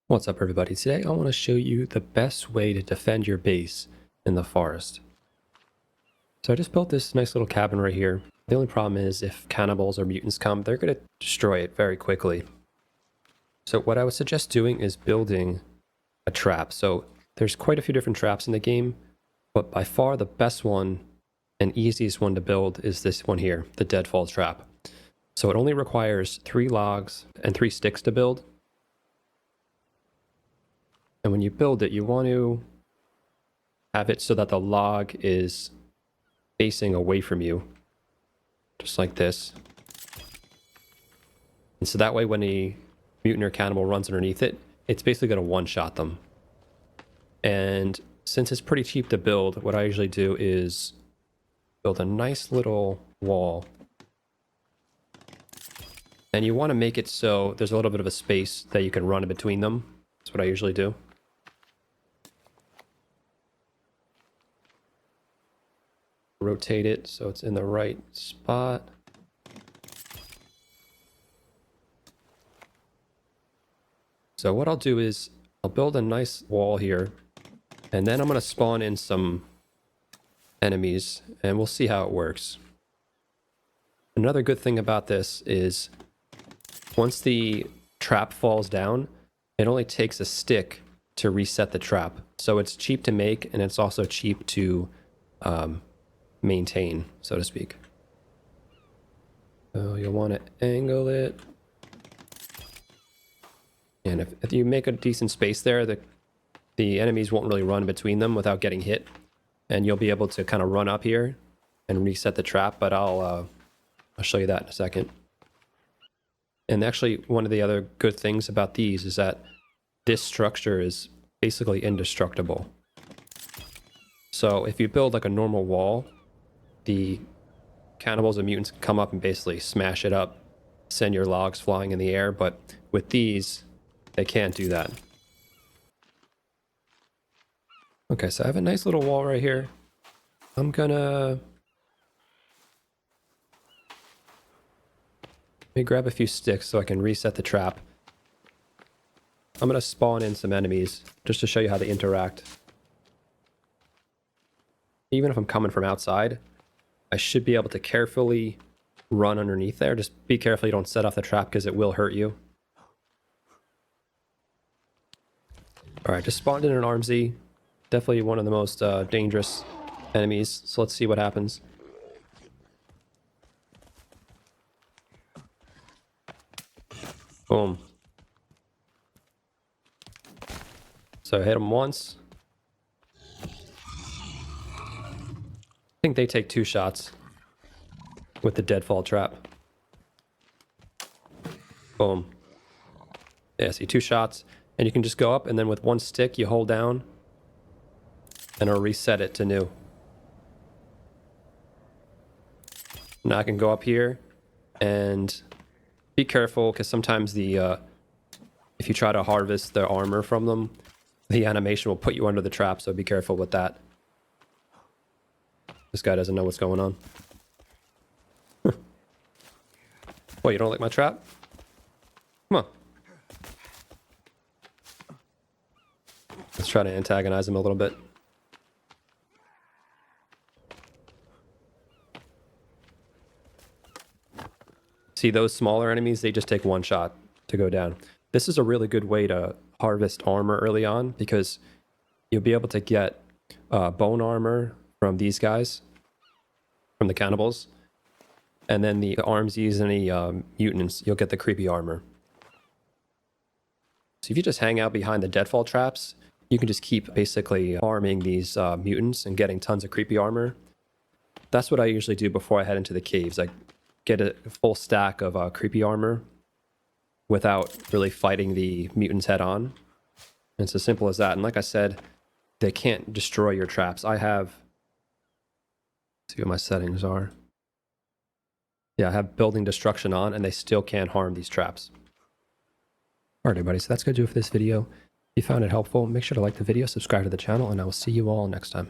What's up, everybody? Today I want to show you the best way to defend your base in the forest. So I just built this nice little cabin right here. The only problem is if cannibals or mutants come, they're going to destroy it very quickly. So what I would suggest doing is building a trap. So there's quite a few different traps in the game, but by far the best one and easiest one to build is this one here, the deadfall trap. So it only requires 3 logs and 3 sticks to build. And when you build it, you want to have it so that the log is facing away from you, just like this. And so that way when a mutant or cannibal runs underneath it, it's basically going to one-shot them. And since it's pretty cheap to build, what I usually do is build a nice little wall. And you want to make it so there's a little bit of a space that you can run in between them. That's what I usually do. Rotate it so it's in the right spot. So what I'll do is I'll build a nice wall here, and then I'm going to spawn in some enemies, and we'll see how it works. Another good thing about this is once the trap falls down, it only takes a stick to reset the trap. So it's cheap to make, and it's also cheap to maintain, so to speak. So you'll want to angle it. And if you make a decent space there, the enemies won't really run between them without getting hit. And you'll be able to kind of run up here and reset the trap, but I'll show you that in a second. And actually, one of the other good things about these is that this structure is basically indestructible. So if you build like a normal wall, the cannibals and mutants can come up and basically smash it up, send your logs flying in the air, but with these, they can't do that. Okay, so I have a nice little wall right here. I'm gonna... Let me grab a few sticks so I can reset the trap. I'm gonna spawn in some enemies just to show you how they interact. Even if I'm coming from outside, I should be able to carefully run underneath there. Just be careful you don't set off the trap because it will hurt you. Alright, just spawned in an RMZ. Definitely one of the most dangerous enemies. So let's see what happens. Boom. So I hit him once. I think they take 2 shots with the deadfall trap. Boom. Yeah, see, 2 shots. And you can just go up, and then with 1 stick, you hold down, and it'll reset it to new. Now I can go up here, and be careful, because sometimes the if you try to harvest the armor from them, the animation will put you under the trap, so be careful with that. This guy doesn't know what's going on. What, you don't like my trap? Come on. Let's try to antagonize him a little bit. See, those smaller enemies, they just take 1 shot to go down. This is a really good way to harvest armor early on because you'll be able to get bone armor from these guys, from the cannibals. And then the RMZs and any mutants, you'll get the creepy armor. So if you just hang out behind the deadfall traps, you can just keep basically farming these mutants and getting tons of creepy armor. That's what I usually do before I head into the caves. I get a full stack of creepy armor without really fighting the mutants head on. And it's as simple as that. And like I said, they can't destroy your traps. I have... Let's see what my settings are. Yeah, I have building destruction on, and they still can't harm these traps. Alright, everybody, so that's going to do it for this video. If you found it helpful, make sure to like the video, subscribe to the channel, and I will see you all next time.